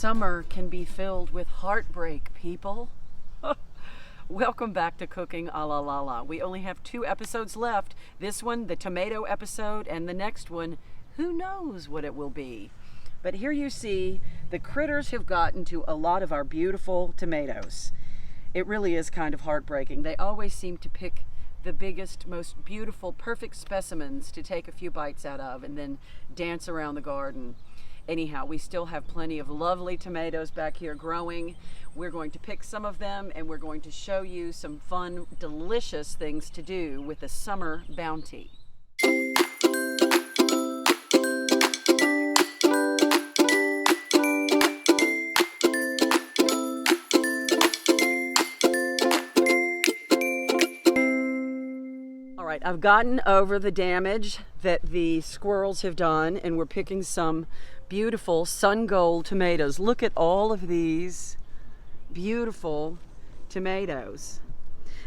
summer can be filled with heartbreak, people. Welcome back to Cooking Ala LaLa. We only have 2 episodes left. This one, the tomato episode, and the next one, who knows what it will be. But here you see the critters have gotten to a lot of our beautiful tomatoes. It really is kind of heartbreaking. They always seem to pick the biggest, most beautiful, perfect specimens to take a few bites out of and then dance around the garden. Anyhow, we still have plenty of lovely tomatoes back here growing. We're going to pick some of them and we're going to show you some fun, delicious things to do with the summer bounty. All right, I've gotten over the damage that the squirrels have done, and we're picking some beautiful sun gold tomatoes. Look at all of these beautiful tomatoes.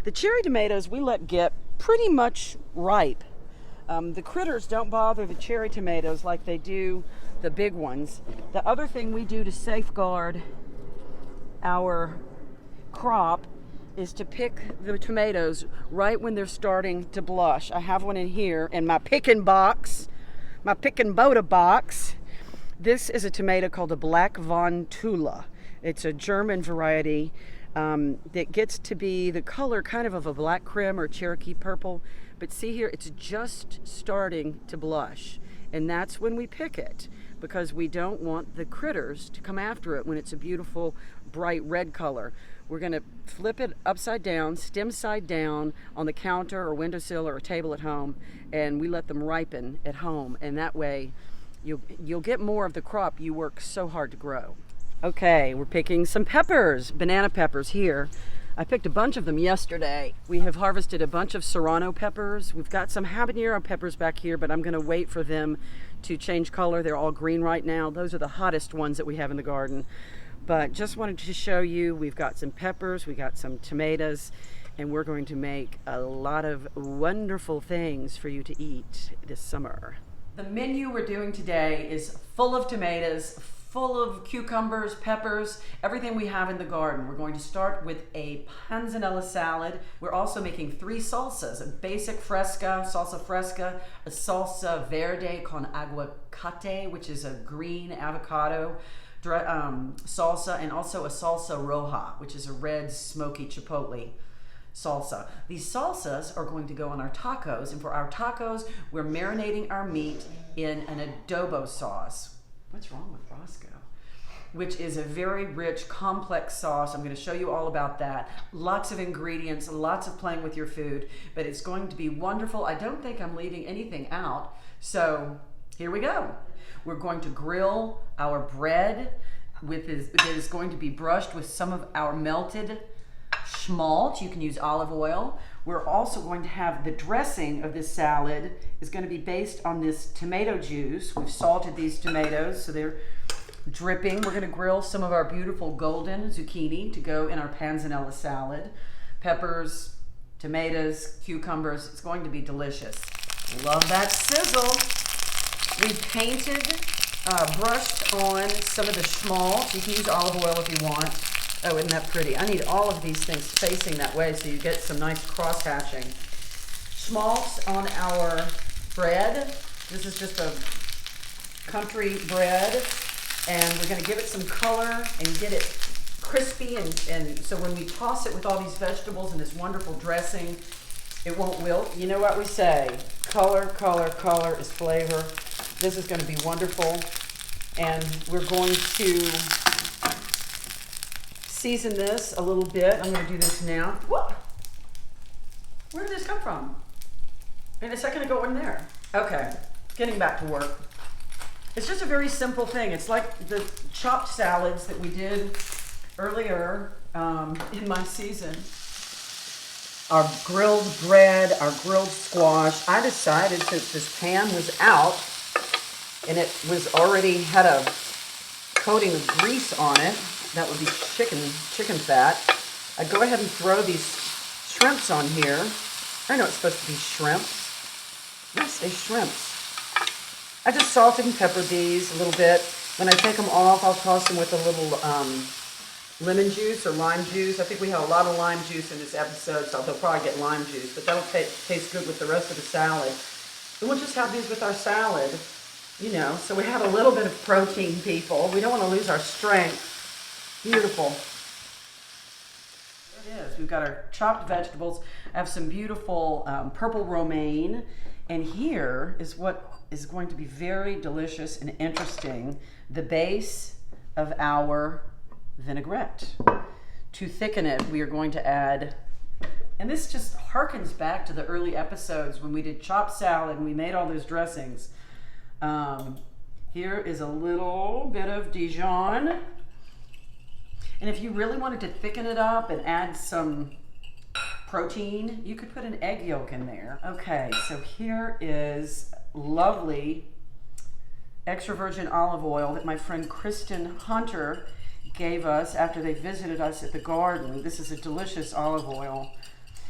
The cherry tomatoes we let get pretty much ripe. The critters don't bother the cherry tomatoes like they do the big ones. The other thing we do to safeguard our crop is to pick the tomatoes right when they're starting to blush. I have one in here in my picking box, my picking Boda box. This is a tomato called a Black Von Tula. It's a German variety that gets to be the color kind of a black creme or Cherokee purple. But see here, it's just starting to blush. And that's when we pick it, because we don't want the critters to come after it when it's a beautiful, bright red color. We're going to flip it upside down, stem side down on the counter or windowsill or a table at home, and we let them ripen at home. And that way you'll get more of the crop you work so hard to grow. Okay, we're picking some peppers, banana peppers here. I picked a bunch of them yesterday. We have harvested a bunch of serrano peppers. We've got some habanero peppers back here, but I'm going to wait for them to change color. They're all green right now. Those are the hottest ones that we have in the garden. But just wanted to show you, we've got some peppers, we got some tomatoes, and we're going to make a lot of wonderful things for you to eat this summer. The menu we're doing today is full of tomatoes, full of cucumbers, peppers, everything we have in the garden. We're going to start with a Panzanella salad. We're also making 3 salsas, a basic fresca, salsa fresca, a salsa verde con aguacate, which is a green avocado salsa, and also a salsa roja, which is a red smoky chipotle salsa. These salsas are going to go on our tacos, and for our tacos, we're marinating our meat in an adobo sauce. What's wrong with Roscoe? Which is a very rich, complex sauce. I'm going to show you all about that. Lots of ingredients, lots of playing with your food, but it's going to be wonderful. I don't think I'm leaving anything out, so here we go. We're going to grill our bread that is going to be brushed with some of our melted schmalt. You can use olive oil. We're also going to have the dressing of this salad is going to be based on this tomato juice. We've salted these tomatoes so they're dripping. We're going to grill some of our beautiful golden zucchini to go in our Panzanella salad. Peppers, tomatoes, cucumbers. It's going to be delicious. Love that sizzle. We painted, brushed on some of the schmalt. You can use olive oil if you want. Oh, isn't that pretty? I need all of these things facing that way so you get some nice cross-hatching. Schmaltz on our bread. This is just a country bread, and we're going to give it some color and get it crispy, and so when we toss it with all these vegetables and this wonderful dressing, it won't wilt. You know what we say, color, color, color is flavor. This is going to be wonderful, and we're going to season this a little bit. I'm going to do this now. Whoa! Where did this come from? And a second ago, it wasn't there. Okay, getting back to work. It's just a very simple thing. It's like the chopped salads that we did earlier in my season. Our grilled bread, our grilled squash. I decided since this pan was out, and it was already had a coating of grease on it, that would be chicken fat, I'd go ahead and throw these shrimps on here. I know it's supposed to be shrimps. Yes, they shrimps. I just salted and peppered these a little bit. When I take them off, I'll toss them with a little lemon juice or lime juice. I think we have a lot of lime juice in this episode, so they'll probably get lime juice, but that'll taste good with the rest of the salad. And we'll just have these with our salad, you know, so we have a little bit of protein, people. We don't want to lose our strength. Beautiful. There it is. We've got our chopped vegetables. I have some beautiful purple romaine, and here is what is going to be very delicious and interesting, the base of our vinaigrette. To thicken it, we are going to add, and this just harkens back to the early episodes when we did chopped salad and we made all those dressings. Here is a little bit of Dijon. And if you really wanted to thicken it up and add some protein, you could put an egg yolk in there. Okay, so here is lovely extra virgin olive oil that my friend Kristen Hunter gave us after they visited us at the garden. This is a delicious olive oil.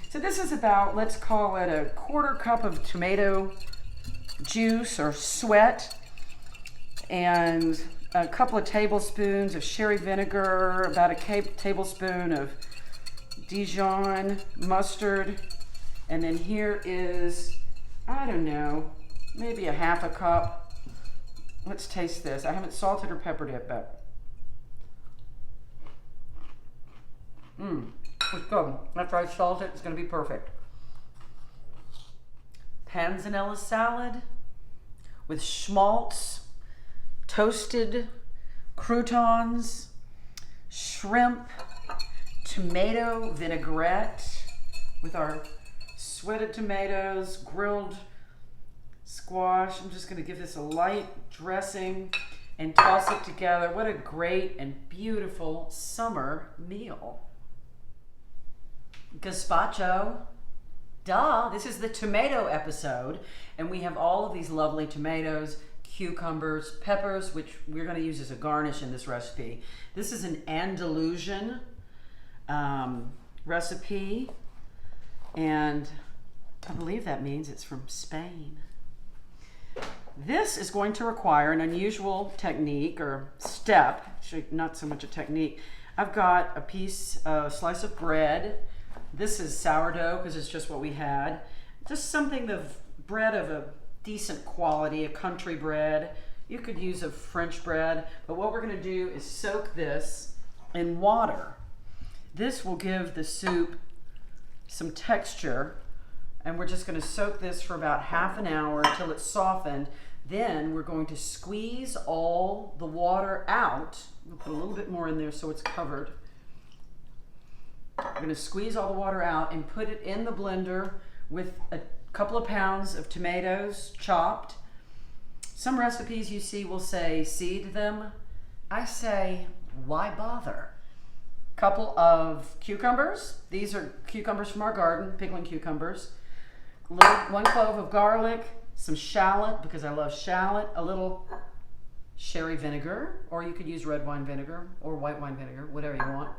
So this is about, let's call it a 1/4 cup of tomato juice or sweat, and a couple of tablespoons of sherry vinegar, about a tablespoon of Dijon mustard, and then here is, I don't know, maybe a 1/2 cup. Let's taste this. I haven't salted or peppered it, but it's good. After I salt it, it's going to be perfect. Panzanella salad with schmaltz, toasted croutons, shrimp, tomato vinaigrette with our sweated tomatoes, grilled squash. I'm just going to give this a light dressing and toss it together. What a great and beautiful summer meal. Gazpacho. Duh, this is the tomato episode, and we have all of these lovely tomatoes, cucumbers, peppers, which we're going to use as a garnish in this recipe. This is an Andalusian recipe, and I believe that means it's from Spain. This is going to require an unusual technique or step, actually not so much a technique. I've got a slice of bread. This is sourdough because it's just what we had. Just something of bread of a decent quality, a country bread. You could use a French bread, but what we're going to do is soak this in water. This will give the soup some texture, and we're just going to soak this for about 1/2 hour until it's softened. Then we're going to squeeze all the water out. We'll put a little bit more in there so it's covered. We're going to squeeze all the water out and put it in the blender with a couple of pounds of tomatoes chopped. Some recipes you see will say seed them. I say, why bother? Couple of cucumbers. These are cucumbers from our garden, pickling cucumbers. 1 clove of garlic, some shallot because I love shallot, a little sherry vinegar, or you could use red wine vinegar or white wine vinegar, whatever you want.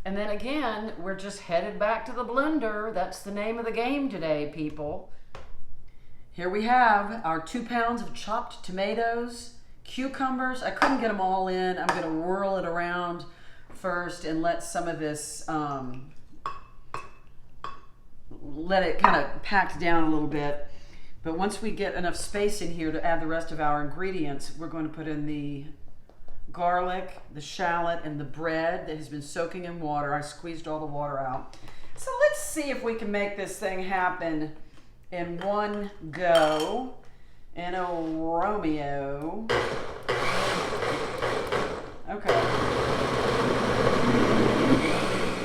And then again, we're just headed back to the blender. That's the name of the game today, people. Here we have our 2 pounds of chopped tomatoes, cucumbers. I couldn't get them all in. I'm gonna whirl it around first and let some of this, let it kind of pack down a little bit. But once we get enough space in here to add the rest of our ingredients, we're going to put in the garlic, the shallot, and the bread that has been soaking in water. I squeezed all the water out. So let's see if we can make this thing happen in one go. And oh, Romeo. Okay.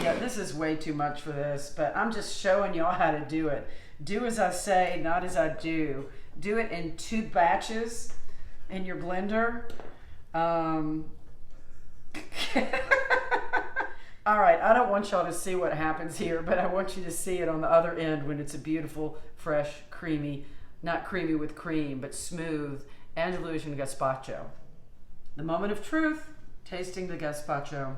Yeah, this is way too much for this, but I'm just showing y'all how to do it. Do as I say, not as I do. Do it in 2 batches in your blender. All right, I don't want y'all to see what happens here, but I want you to see it on the other end when it's a beautiful, fresh, creamy, not creamy with cream, but smooth Andalusian gazpacho. The moment of truth, tasting the gazpacho.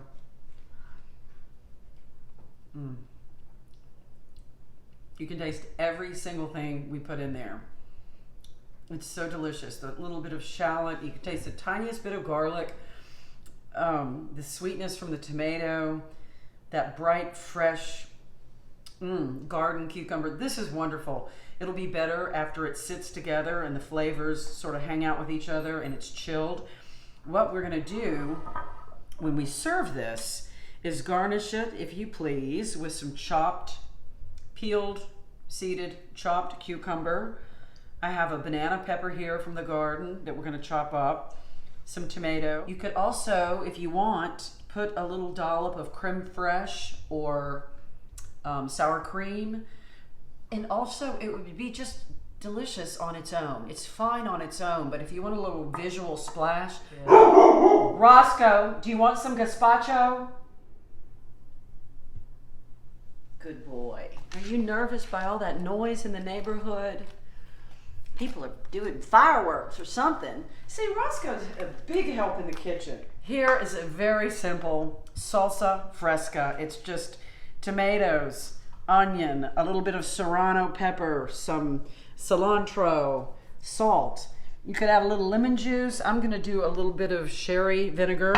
You can taste every single thing we put in there. It's so delicious. The little bit of shallot, you can taste the tiniest bit of garlic, the sweetness from the tomato, that bright, fresh garden cucumber. This is wonderful. It'll be better after it sits together and the flavors sort of hang out with each other and it's chilled. What we're going to do when we serve this is garnish it, if you please, with some chopped, peeled, seeded, chopped cucumber. I have a banana pepper here from the garden that we're going to chop up, some tomato. You could also, if you want, put a little dollop of creme fraiche or sour cream. And also, it would be just delicious on its own. It's fine on its own, but if you want a little visual splash. Yeah. Roscoe, do you want some gazpacho? Good boy. Are you nervous by all that noise in the neighborhood? People are doing fireworks or something. See, Roscoe's a big help in the kitchen. Here is a very simple salsa fresca. It's just tomatoes, onion, a little bit of serrano pepper, some cilantro, salt. You could add a little lemon juice. I'm gonna do a little bit of sherry vinegar.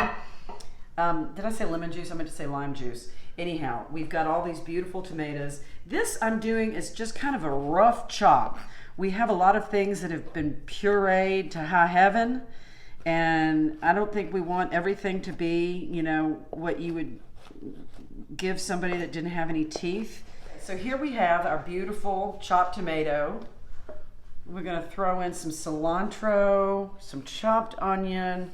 Did I say lemon juice? I meant to say lime juice. Anyhow, we've got all these beautiful tomatoes. This I'm doing is just kind of a rough chop. We have a lot of things that have been pureed to high heaven, and I don't think we want everything to be, you know, what you would give somebody that didn't have any teeth. So here we have our beautiful chopped tomato. We're gonna throw in some cilantro, some chopped onion.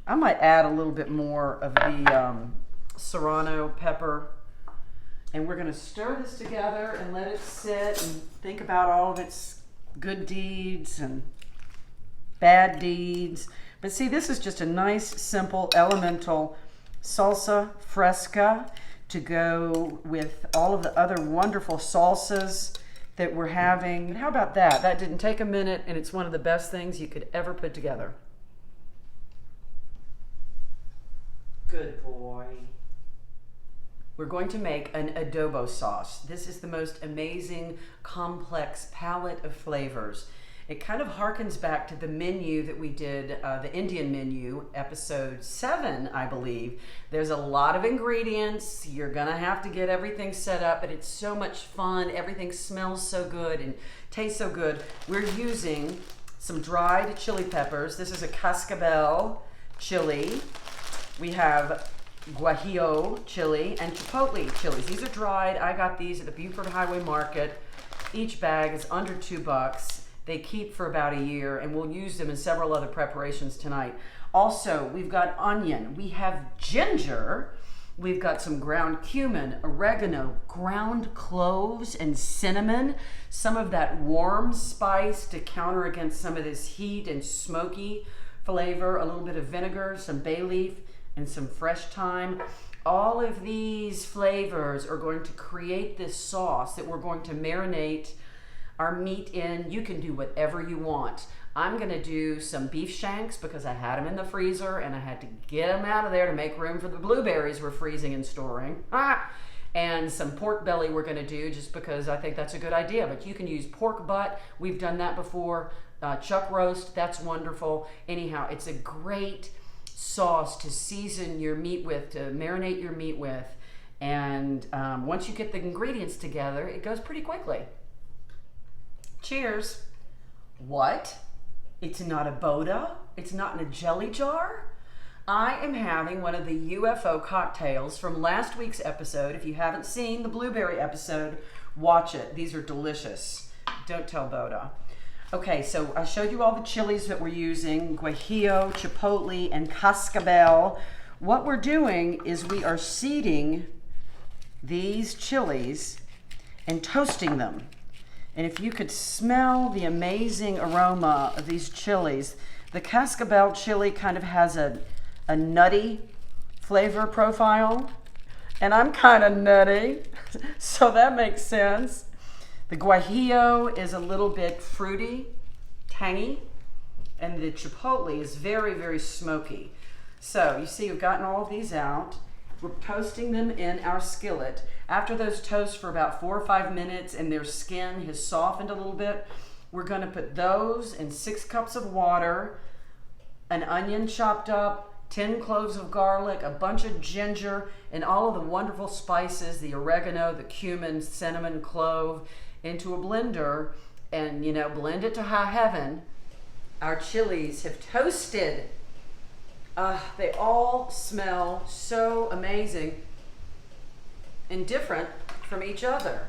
I might add a little bit more of the serrano pepper. And we're gonna stir this together and let it sit and think about all of its good deeds and bad deeds. But see, this is just a nice, simple, elemental salsa fresca to go with all of the other wonderful salsas that we're having. How about that? That didn't take a minute, and it's one of the best things you could ever put together. Good boy. We're going to make an adobo sauce. This is the most amazing, complex palette of flavors. It kind of harkens back to the menu that we did, the Indian menu, episode 7, I believe. There's a lot of ingredients. You're gonna have to get everything set up, but it's so much fun. Everything smells so good and tastes so good. We're using some dried chili peppers. This is a cascabel chili. We have guajillo chili and chipotle chilies. These are dried. I got these at the Buford Highway Market. Each bag is under $2. They keep for about a year, and we'll use them in several other preparations tonight. Also, we've got onion. We have ginger. We've got some ground cumin, oregano, ground cloves, and cinnamon. Some of that warm spice to counter against some of this heat and smoky flavor. A little bit of vinegar, some bay leaf, and some fresh thyme. All of these flavors are going to create this sauce that we're going to marinate our meat in. You can do whatever you want. I'm gonna do some beef shanks because I had them in the freezer and I had to get them out of there to make room for the blueberries we're freezing and storing. And some pork belly we're gonna do just because I think that's a good idea, but you can use pork butt. We've done that before. Chuck roast, that's wonderful. Anyhow, it's a great sauce to season your meat with, to marinate your meat with. And once you get the ingredients together, it goes pretty quickly. Cheers. What? It's not a Boda? It's not in a jelly jar? I am having one of the UFO cocktails from last week's episode. If you haven't seen the blueberry episode, watch it. These are delicious. Don't tell Boda. Okay, so I showed you all the chilies that we're using, guajillo, chipotle, and cascabel. What we're doing is we are seeding these chilies and toasting them. And if you could smell the amazing aroma of these chilies, the cascabel chili kind of has a nutty flavor profile, and I'm kind of nutty, so that makes sense. The guajillo is a little bit fruity, tangy, and the chipotle is very, very smoky. So you see we've gotten all of these out. We're toasting them in our skillet. After those toast for about 4 or 5 minutes and their skin has softened a little bit, We're gonna put those in 6 cups of water, an onion chopped up, 10 cloves of garlic, a bunch of ginger, and all of the wonderful spices, the oregano, the cumin, cinnamon, clove, into a blender, and blend it to high heaven. Our chilies have toasted. They all smell so amazing and different from each other.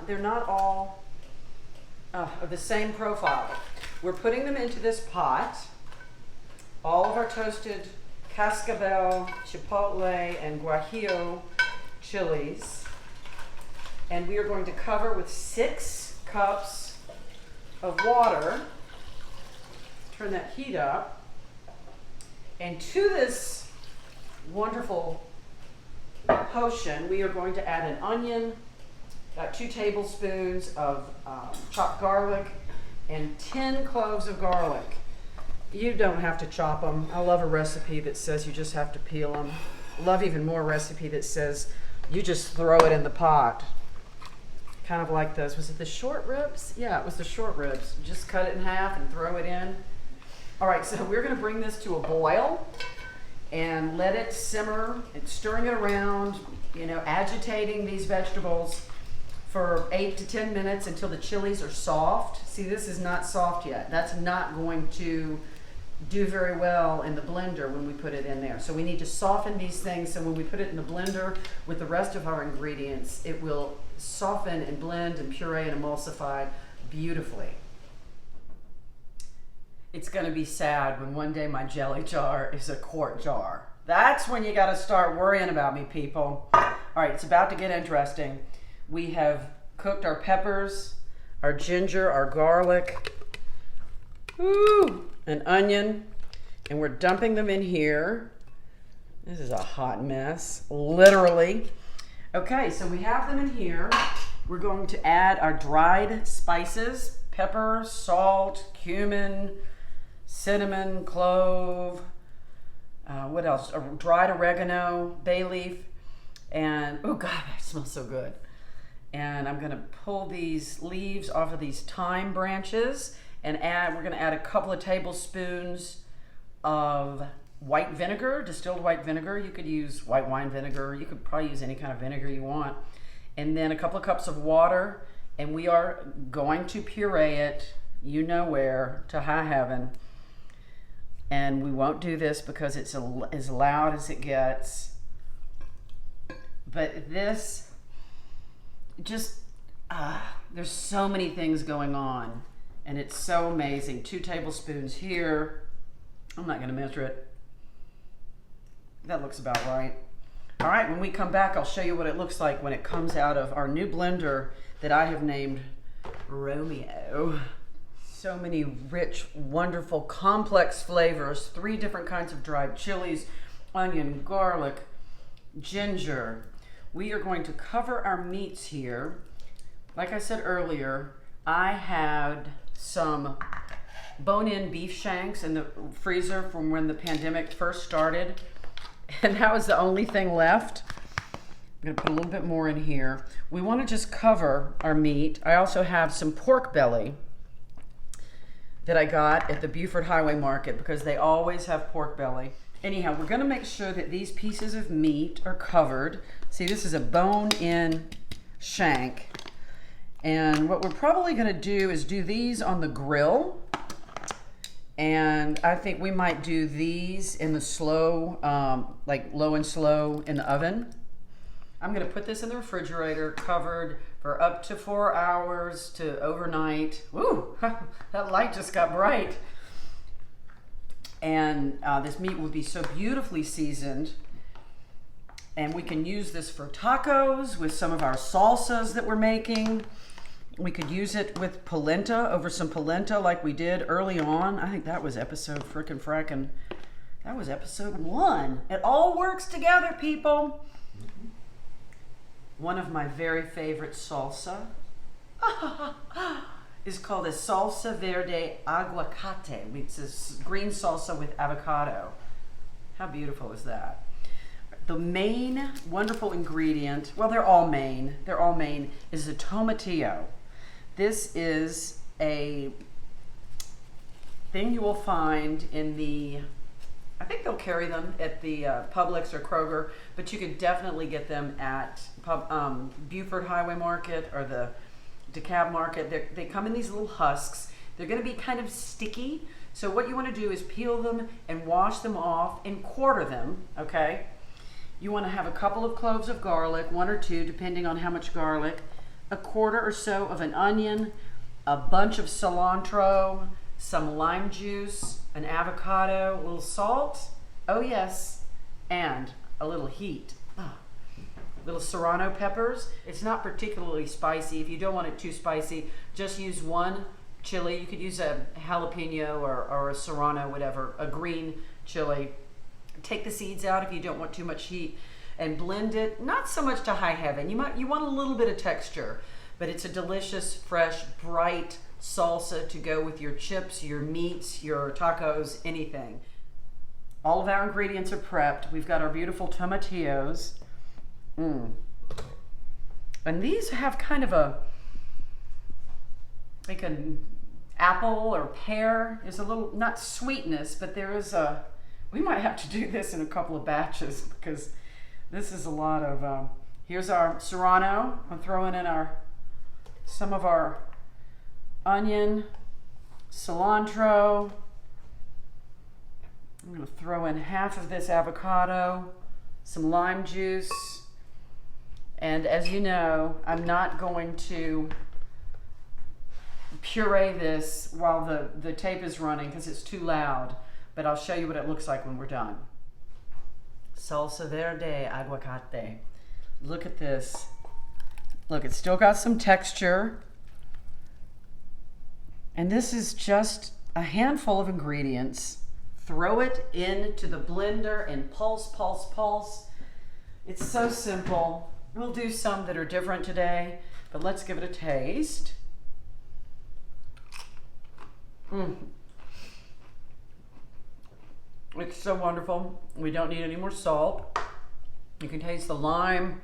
They're not all of the same profile. We're putting them into this pot. All of our toasted cascabel, chipotle, and guajillo chilies. And we are going to cover with 6 cups of water. Turn that heat up. And to this wonderful potion, we are going to add an onion, about 2 tablespoons of chopped garlic, and 10 cloves of garlic. You don't have to chop them. I love a recipe that says you just have to peel them. Love even more a recipe that says you just throw it in the pot. Kind of like those, was it the short ribs? Yeah, it was the short ribs. Just cut it in half and throw it in. All right, so we're gonna bring this to a boil and let it simmer. It's stirring it around, agitating these vegetables for 8 to 10 minutes until the chilies are soft. See, this is not soft yet. That's not going to do very well in the blender when we put it in there. So we need to soften these things, so when we put it in the blender with the rest of our ingredients, it will soften and blend and puree and emulsify beautifully. It's gonna be sad when one day my jelly jar is a quart jar. That's when you gotta start worrying about me, people. All right, it's about to get interesting. We have cooked our peppers, our ginger, our garlic, an onion, and we're dumping them in here. This is a hot mess, literally. Okay, so we have them in here. We're going to add our dried spices, pepper, salt, cumin, cinnamon, clove, what else? Dried oregano, bay leaf, and oh God, that smells so good. And I'm gonna pull these leaves off of these thyme branches and we're gonna add a couple of tablespoons of white vinegar, distilled white vinegar. You could use white wine vinegar. You could probably use any kind of vinegar you want. And then a couple of cups of water, and we are going to puree it, you know where, to high heaven. And we won't do this because it's as loud as it gets. But this just, there's so many things going on, and it's so amazing. 2 tablespoons here. I'm not gonna measure it. That looks about right. All right, when we come back, I'll show you what it looks like when it comes out of our new blender that I have named Romeo. So many rich, wonderful, complex flavors, 3 different kinds of dried chilies, onion, garlic, ginger. We are going to cover our meats here. Like I said earlier, I had some bone-in beef shanks in the freezer from when the pandemic first started, and that was the only thing left. I'm gonna put a little bit more in here. We wanna just cover our meat. I also have some pork belly that I got at the Buford Highway Market because they always have pork belly. Anyhow, we're gonna make sure that these pieces of meat are covered. See, this is a bone-in shank. And what we're probably gonna do is do these on the grill. And I think we might do these in the slow, like low and slow in the oven. I'm gonna put this in the refrigerator covered for up to 4 hours to overnight. Woo, that light just got bright. And this meat will be so beautifully seasoned. And we can use this for tacos with some of our salsas that we're making. We could use it with polenta, over some polenta like we did early on. I think that was episode frickin'. That was episode 1. It all works together, people. One of my very favorite salsa is called a salsa verde aguacate. It's a green salsa with avocado. How beautiful is that? The main wonderful ingredient, well, they're all main, is a tomatillo. This is a thing you will find in the, I think they'll carry them at the Publix or Kroger, but you can definitely get them at Buford Highway Market or the DeKalb Market. They come in these little husks. They're going to be kind of sticky. So what you want to do is peel them and wash them off and quarter them, okay? You want to have a couple of cloves of garlic, 1 or 2, depending on how much garlic, a quarter or so of an onion, a bunch of cilantro, some lime juice, an avocado, a little salt, oh yes, and a little heat. Little serrano peppers. It's not particularly spicy. If you don't want it too spicy, just use 1 chili. You could use a jalapeno or a serrano, whatever, a green chili. Take the seeds out if you don't want too much heat, and blend it, not so much to high heaven. You want a little bit of texture, but it's a delicious, fresh, bright salsa to go with your chips, your meats, your tacos, anything. All of our ingredients are prepped. We've got our beautiful tomatillos. And these have kind of like an apple or pear. There's a little, not sweetness, but there is a, we might have to do this in a couple of batches because this is a lot of, here's our serrano. I'm throwing in some of our onion, cilantro. I'm going to throw in half of this avocado, some lime juice, and as you know, I'm not going to puree this while the tape is running because it's too loud, but I'll show you what it looks like when we're done. Salsa verde aguacate. Look at this. Look, it's still got some texture. And this is just a handful of ingredients. Throw it into the blender and pulse, pulse, pulse. It's so simple. We'll do some that are different today, but let's give it a taste. It's so wonderful. We don't need any more salt. You can taste the lime.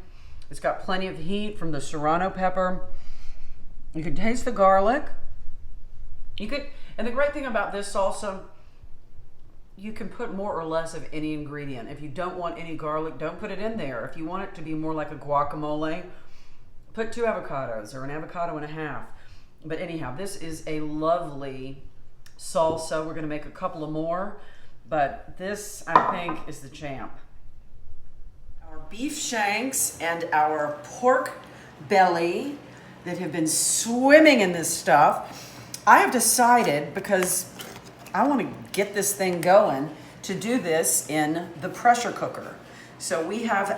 It's got plenty of heat from the serrano pepper. You can taste the garlic. And the great thing about this salsa, you can put more or less of any ingredient. If you don't want any garlic, don't put it in there. If you want it to be more like a guacamole, put 2 avocados or an avocado and a half. But anyhow, this is a lovely salsa. We're gonna make a couple of more, but this, I think, is the champ. Our beef shanks and our pork belly that have been swimming in this stuff. I have decided, because I want to get this thing going, to do this in the pressure cooker. So we have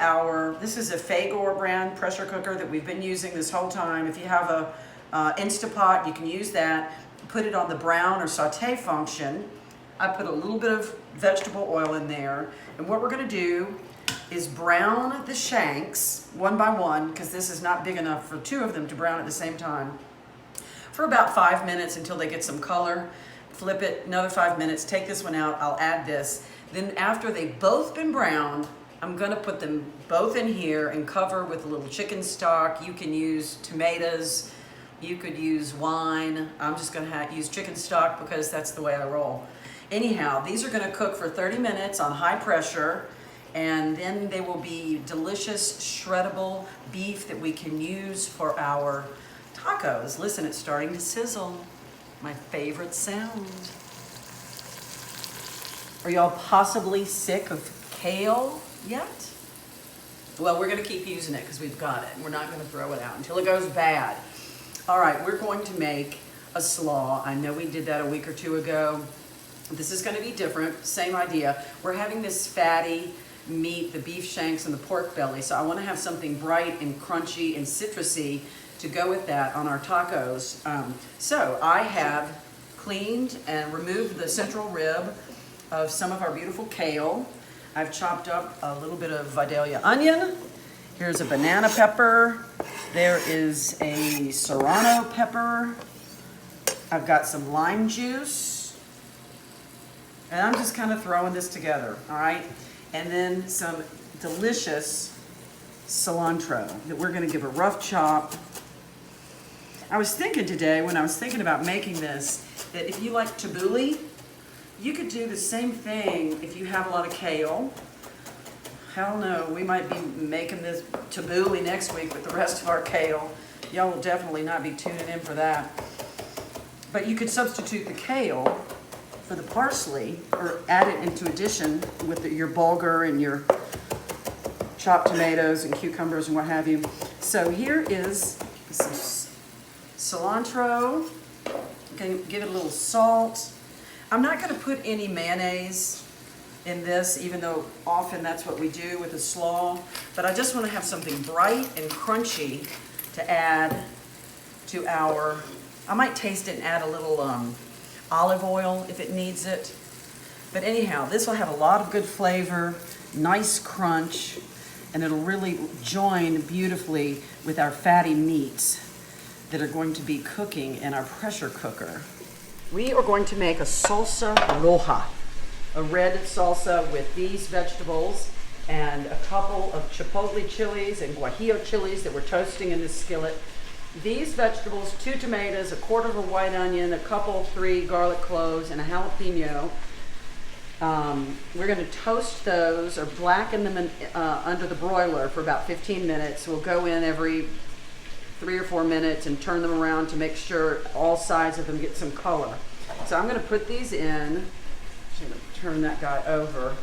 this is a Fagor brand pressure cooker that we've been using this whole time. If you have a Instapot, you can use that. Put it on the brown or saute function. I put a little bit of vegetable oil in there. And what we're going to do is brown the shanks 1 by 1, because this is not big enough for 2 of them to brown at the same time, for about 5 minutes until they get some color. Flip it, another 5 minutes, take this one out, I'll add this. Then after they've both been browned, I'm gonna put them both in here and cover with a little chicken stock. You can use tomatoes, you could use wine. I'm just gonna use chicken stock because that's the way I roll. Anyhow, these are gonna cook for 30 minutes on high pressure, and then they will be delicious, shreddable beef that we can use for our tacos. Listen, it's starting to sizzle. My favorite sound. Are y'all possibly sick of kale yet? Well, we're gonna keep using it because we've got it. We're not gonna throw it out until it goes bad. All right, we're going to make a slaw. I know we did that a week or 2 ago. This is gonna be different, same idea. We're having this fatty meat, the beef shanks and the pork belly, so I wanna have something bright and crunchy and citrusy to go with that on our tacos. So I have cleaned and removed the central rib of some of our beautiful kale. I've chopped up a little bit of vidalia onion. Here's a banana pepper. There is a serrano pepper. I've got some lime juice. And I'm just kind of throwing this together, all right? And then some delicious cilantro that we're gonna give a rough chop. I was thinking today, when I was thinking about making this, that if you like tabbouleh, you could do the same thing if you have a lot of kale. Hell no, we might be making this tabbouleh next week with the rest of our kale. Y'all will definitely not be tuning in for that. But you could substitute the kale for the parsley, or add it into addition with your bulgur and your chopped tomatoes and cucumbers and what have you. So here is some cilantro. Okay, give it a little salt. I'm not going to put any mayonnaise in this, even though often that's what we do with a slaw, but I just want to have something bright and crunchy to add to our, I might taste it and add a little olive oil if it needs it. But anyhow, this will have a lot of good flavor, nice crunch, and it'll really join beautifully with our fatty meats that are going to be cooking in our pressure cooker. We are going to make a salsa roja, a red salsa with these vegetables and a couple of chipotle chilies and guajillo chilies that we're toasting in this skillet. These vegetables, 2 tomatoes, 1/4 of a white onion, a couple, 3 garlic cloves, and a jalapeno. We're going to toast those or blacken them under the broiler for about 15 minutes. We'll go in every 3 or 4 minutes and turn them around to make sure all sides of them get some color. So I'm going to put these in. I'm going to turn that guy over.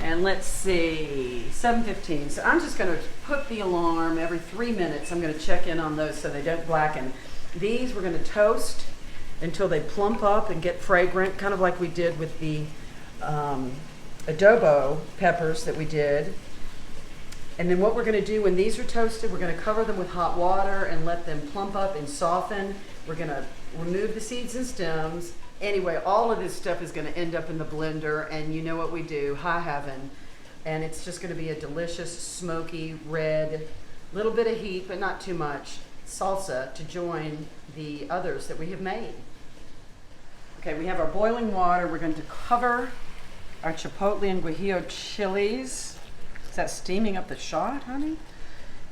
And let's see, 7:15. So I'm just going to put the alarm every 3 minutes. I'm going to check in on those so they don't blacken. These we're going to toast until they plump up and get fragrant, kind of like we did with the adobo peppers that we did. And then what we're going to do when these are toasted, we're going to cover them with hot water and let them plump up and soften. We're going to remove the seeds and stems. Anyway, all of this stuff is going to end up in the blender, and you know what we do, high heaven. And it's just going to be a delicious, smoky, red, little bit of heat, but not too much, salsa to join the others that we have made. Okay, we have our boiling water. We're going to cover our chipotle and guajillo chilies. Is that steaming up the shot, honey?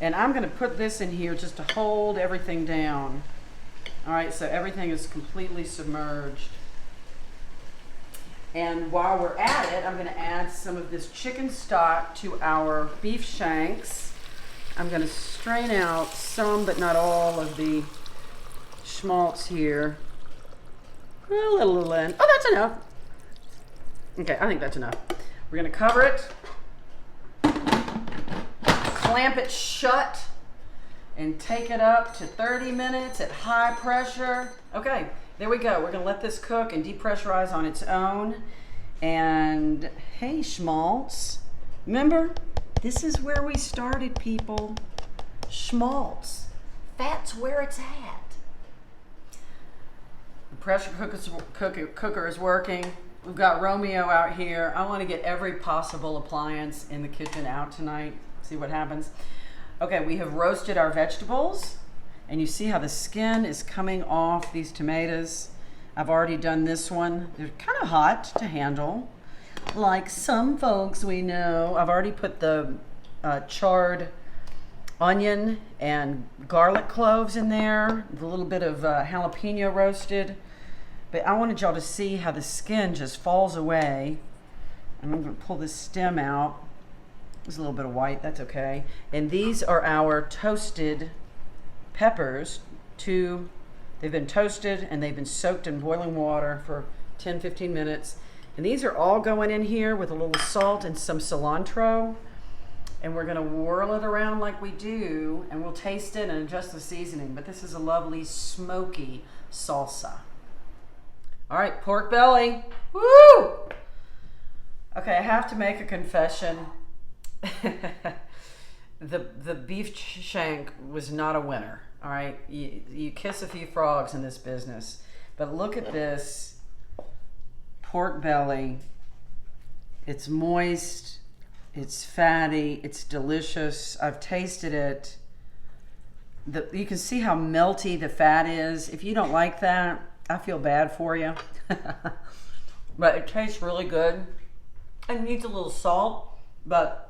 And I'm going to put this in here just to hold everything down. All right, so everything is completely submerged. And while we're at it, I'm going to add some of this chicken stock to our beef shanks. I'm going to strain out some, but not all, of the schmaltz here. A little in. Oh, that's enough. Okay, I think that's enough. We're going to cover it, clamp it shut, and take it up to 30 minutes at high pressure. Okay, there we go. We're gonna let this cook and depressurize on its own. And hey, schmaltz, remember, this is where we started, people. Schmaltz, that's where it's at. The pressure cooker is working. We've got Romeo out here. I wanna get every possible appliance in the kitchen out tonight. See what happens. Okay, we have roasted our vegetables, and you see how the skin is coming off these tomatoes. I've already done this one. They're kind of hot to handle, like some folks we know. I've already put the charred onion and garlic cloves in there, with a little bit of jalapeno roasted. But I wanted y'all to see how the skin just falls away. And I'm going to pull this stem out. There's a little bit of white, that's okay. And these are our toasted peppers. They've been toasted and they've been soaked in boiling water for 10-15 minutes. And these are all going in here with a little salt and some cilantro. And we're gonna whirl it around like we do, and we'll taste it and adjust the seasoning. But this is a lovely smoky salsa. All right, pork belly, woo! Okay, I have to make a confession. The beef shank was not a winner. All right, you kiss a few frogs in this business, but look at this pork belly. It's moist, it's fatty, it's delicious. I've tasted it. You can see how melty the fat is. If you don't like that, I feel bad for you. But it tastes really good. It needs a little salt, but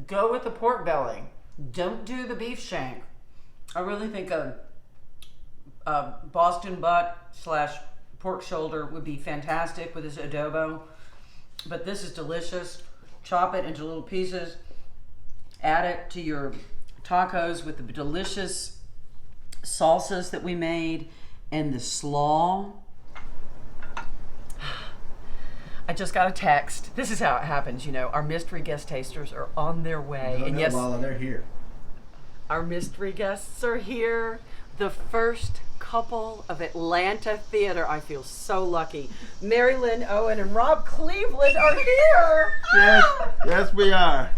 go with the pork belly. Don't do the beef shank. I really think a Boston butt / pork shoulder would be fantastic with this adobo. But this is delicious. Chop it into little pieces. Add it to your tacos with the delicious salsas that we made and the slaw. I just got a text. This is how it happens, you know. Our mystery guest tasters are on their way. And yes, LaLa, they're here. Our mystery guests are here. The first couple of Atlanta theater. I feel so lucky. Mary Lynn Owen and Rob Cleveland are here. Yes, we are.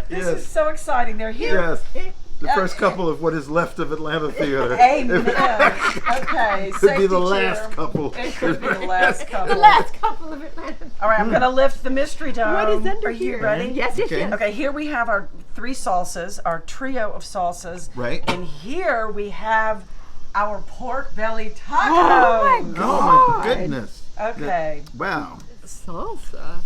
This is so exciting. They're here. Yes. The first couple of what is left of Atlanta theater. Amen. Okay. Could be the last couple. It could be the last couple. The last couple of Atlanta. All right, I'm going to lift the mystery dome. What is under Are here? you ready? Yes. Okay, here we have our 3 salsas, our trio of salsas. Right. And here we have our pork belly tacos. Oh my Oh my goodness. Okay. Wow. Salsa.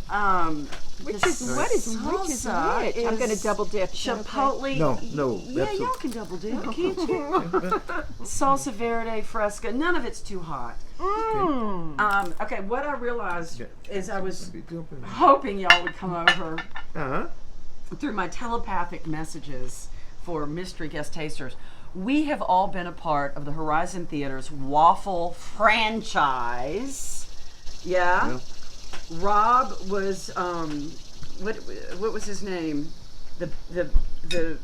Which is salsa which? I'm going to double dip. Chipotle. No. Yeah, that's y'all can double dip, can't you? Salsa verde fresca. None of it's too hot. Okay, what I realized is I was hoping y'all would come over through my telepathic messages for mystery guest tasters. We have all been a part of the Horizon Theater's waffle franchise. Yeah. Rob was what was his name? The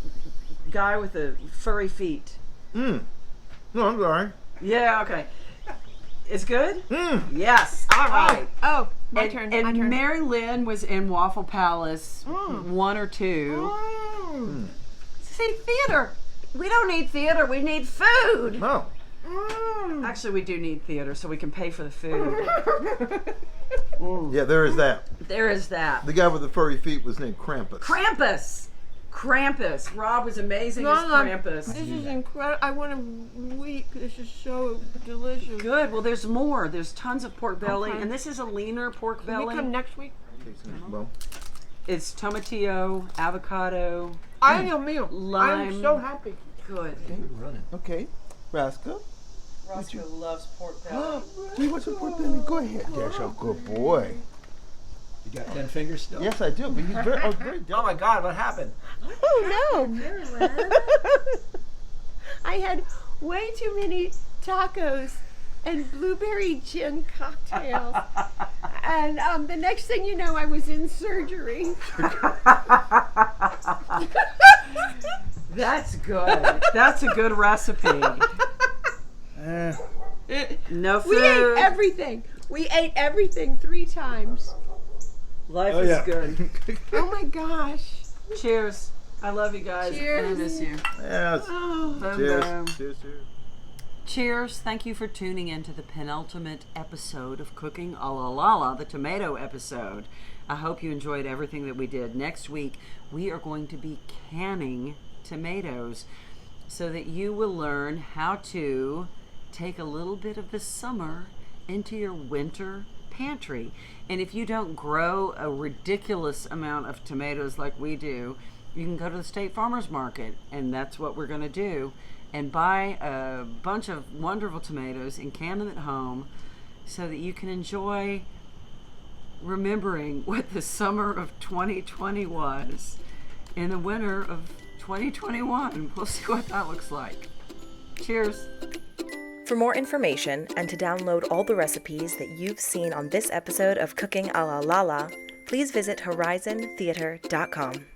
guy with the furry feet. No, I'm sorry. Yeah, okay. It's good? Yes. All right. Oh, my turn. And Mary Lynn was in Waffle Palace 1 or 2. See, theater. We don't need theater, we need food. No. Actually, we do need theater so we can pay for the food. Yeah, there is that. There is that. The guy with the furry feet was named Krampus. Krampus. Rob was amazing as Krampus. This is incredible. I want to weep. This is so delicious. Good. Well, there's more. There's tons of pork belly, Okay. and this is a leaner pork belly. Can we come next week? Well, It's tomatillo, avocado, I am meal. lime. I'm so happy. Good. okay. Rascal. Roscoe loves pork belly. You want some pork belly? Go ahead. That's a good boy. You got 10 fingers still? Yes, I do. But he's very, very Oh my God, what happened? Oh no! I had way too many tacos and blueberry gin cocktails, and the next thing you know, I was in surgery. That's good. That's a good recipe. No food. We ate everything. We ate everything 3 times. Life is good. Oh my gosh! Cheers. I love you guys. Cheers. And I miss you. Yes. Oh. Boom, Cheers. boom. Cheers. Cheers. Thank you for tuning in to the penultimate episode of Cooking Ala LaLa, the tomato episode. I hope you enjoyed everything that we did. Next week, we are going to be canning tomatoes so that you will learn how to take a little bit of the summer into your winter pantry. And if you don't grow a ridiculous amount of tomatoes like we do, you can go to the State Farmers Market, and that's what we're going to do, and buy a bunch of wonderful tomatoes and can them at home so that you can enjoy remembering what the summer of 2020 was in the winter of 2021. We'll see what that looks like. Cheers. For more information and to download all the recipes that you've seen on this episode of Cooking Ala LaLa, please visit horizontheater.com.